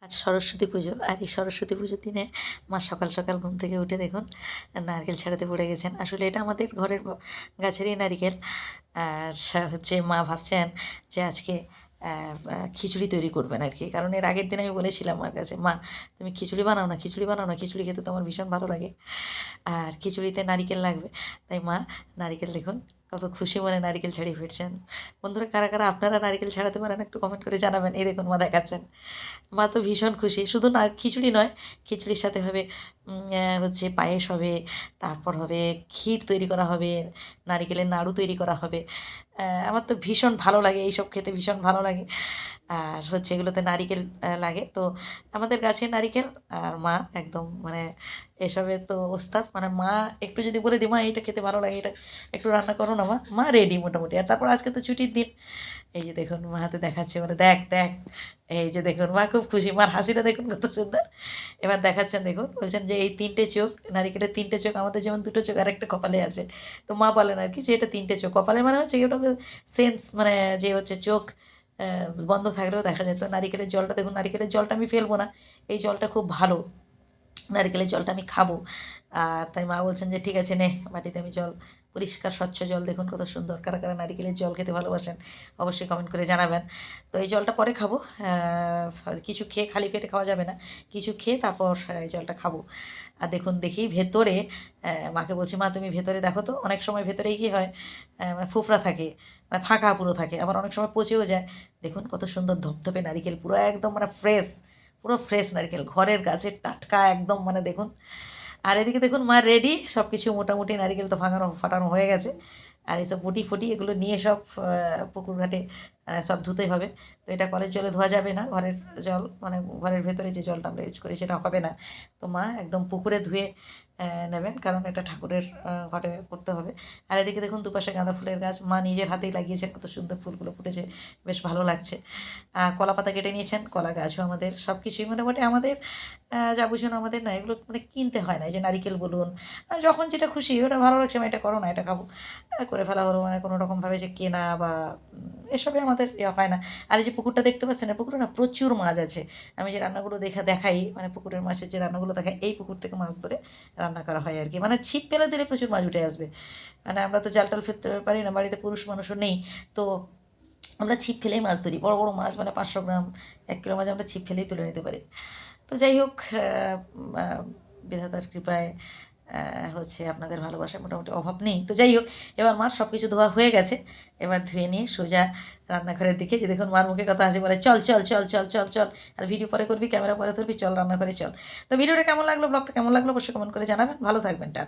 আজ সরস্বতী পুজো, আর এই সরস্বতী পুজোর দিনে মা সকাল সকাল ঘুম থেকে উঠে দেখুন নারকেল ছাড়াতে পড়ে গেছেন। আসলে এটা আমাদের ঘরের গাছেরই নারিকেল। আর হচ্ছে মা ভাবছেন যে আজকে খিচুড়ি তৈরি করবেন আর কি। কারণ এর আগের দিন আমি বলেছিলাম মার কাছে, মা তুমি খিচুড়ি বানাও না, খিচুড়ি বানাও না, খিচুড়ি খেতে তো আমার ভীষণ ভালো লাগে, আর খিচুড়িতে নারিকেল লাগবে। তাই মা নারিকেল দেখুন কত খুশি মনে নারিকেল ছাড়িয়ে ফিরছেন। বন্ধুরা, কারা কারা আপনারা নারিকেল ছাড়াতে পারেন একটু কমেন্ট করে জানাবেন। এই দেখুন মা দেখাচ্ছেন, মা তো ভীষণ খুশি। শুধু না খিচুড়ি নয়, খিচুড়ির সাথে হবে হচ্ছে পায়েস হবে, তারপর হবে ক্ষীর তৈরি করা হবে, নারিকেলের নাড়ু তৈরি করা হবে। আমার তো ভীষণ ভালো লাগে, এইসব খেতে ভীষণ ভালো লাগে। আর হচ্ছে এগুলোতে নারিকেল লাগে তো, আমাদের গাছের নারিকেল। আর মা একদম মানে এসবে তো ওস্তাদ। মানে মা একটু যদি বলে দিই মা এইটা খেতে ভালো লাগে, এটা একটু রান্না করো না, মা মা রেডি মোটামুটি। আর তারপর আজকে তো ছুটির দিন, এই যে দেখুন মা হাতে দেখাচ্ছে, মানে দেখ দেখ, এই যে দেখুন মা খুব খুশি, মার হাসিটা দেখুন কত সুন্দর। এবার দেখাচ্ছেন, দেখুন বলছেন যে এই 3টে চোখ, নারিকেলের 3টে চোখ, আমাদের যেমন 2টো চোখ আর একটা কপালে আছে। তো মা বলেন আর কি যে এটা 3টে চোখ। কপালে মানে হচ্ছে ওটা সেন্স, মানে যে হচ্ছে চোখ বন্ধ থাকলেও দেখা যেত। নারিকেলের জলটা দেখুন, নারিকেলের জলটা আমি ফেলবো না, এই জলটা খুব ভালো, নারকেলের জলটা আমি খাবো। আর তাই মা বলছেন যে ঠিক আছে নে, বাটিতে আমি জল, পরিষ্কার স্বচ্ছ জল, দেখুন কত সুন্দর। কারা কারা নারিকেলের জল খেতে ভালোবাসেন অবশ্যই কমেন্ট করে জানাবেন। তো এই জলটা পরে খাবো, কিছু খেয়ে খালি পেটে খাওয়া যাবে না, কিছু খেয়ে তারপর এই জলটা খাবো। আর দেখুন দেখি ভেতরে, মাকে বলছি মা তুমি ভেতরে দেখো তো। অনেক সময় ভেতরে কী হয়, মানে ফোফরা থাকে, মানে ফাঁকা পুরো থাকে, আবার অনেক সময় পচেও যায়। দেখুন কত সুন্দর ধপধপে নারিকেল, পুরো একদম মানে ফ্রেশ, পুরো ফ্রেশ নারকেল, ঘরের গাছের টাটকা একদম, মানে দেখুন। আর এদিকে দেখুন মা রেডি, সব কিছু মোটামুটি, নারকেল তো ভাঙানো ফাটানো হয়ে গেছে। আর এইসব বটি ফটি এগুলো নিয়ে সব পুকুর ঘাটে সব ধুতে হবে। তো এটা কলের জলে ধোয়া যাবে না, ঘরের জল, মানে ঘরের ভেতরে যে জলটা আমরা ইউজ করি সেটা হবে না। তো মা একদম পুকুরে ধুয়ে নেবেন, কারণ এটা ঠাকুরের ঘটে করতে হবে। আর এদিকে দেখুন দুপাশে গাঁদা ফুলের গাছ, মা নিজের হাতেই লাগিয়েছেন, কত সুন্দর ফুলগুলো ফুটেছে, বেশ ভালো লাগছে। কলা পাতা কেটে নিয়েছেন, কলা গাছও আমাদের, সব কিছুই মোটামুটি আমাদের। যা বুঝুন আমাদের না, এগুলো মানে কিনতে হয় না। এই যে নারিকেল বলুন, যখন যেটা খুশি, ওটা ভালো লাগছে আমি এটা করো না, এটা খাবো, করে ফেলা হলো। মানে কোনো রকমভাবে যে কেনা বা এসবে আমাদের ইয়ে হয় না। আর এই যে পুকুরটা দেখতে পাচ্ছেন, না পুকুরে না প্রচুর মাছ আছে। আমি যে রান্নাগুলো দেখাই, মানে পুকুরের মাছের যে রান্নাগুলো দেখাই, এই পুকুর থেকে মাছ ধরে রান্না করা হয় আর কি। মানে ছিপ ফেলে দিলে প্রচুর মাছ উঠে আসবে। মানে আমরা তো জাল টাল ফেলতে পারি না, বাড়িতে পুরুষ মানুষও নেই, তো আমরা ছিপ ফেলেই মাছ ধরি। বড় বড় মাছ, মানে 500 গ্রাম 1 কিলো মাছ আমরা ছিপ ফেলেই তুলে নিতে পারি। তো যাই হোক, বিধাতার কৃপায় হচ্ছে আপনাদের ভালোবাসার মোটামুটি অভাব নেই। তো যাই হোক, এবার মার সব কিছু ধোয়া হয়ে গেছে, এবার ধুয়ে নিয়ে সোজা রান্নাঘরের দিকে। যে দেখুন মার মুখে কথা আছে, বলে চল চল চল চল চল চল, আর ভিডিও পরে করবি, ক্যামেরা পরে ধরবি, চল রান্নাঘরে চল। তো ভিডিওটা কেমন লাগলো, ব্লগটা কেমন লাগলো অবশ্যই কমেন্ট করে জানাবেন। ভালো থাকবেন, টাটা।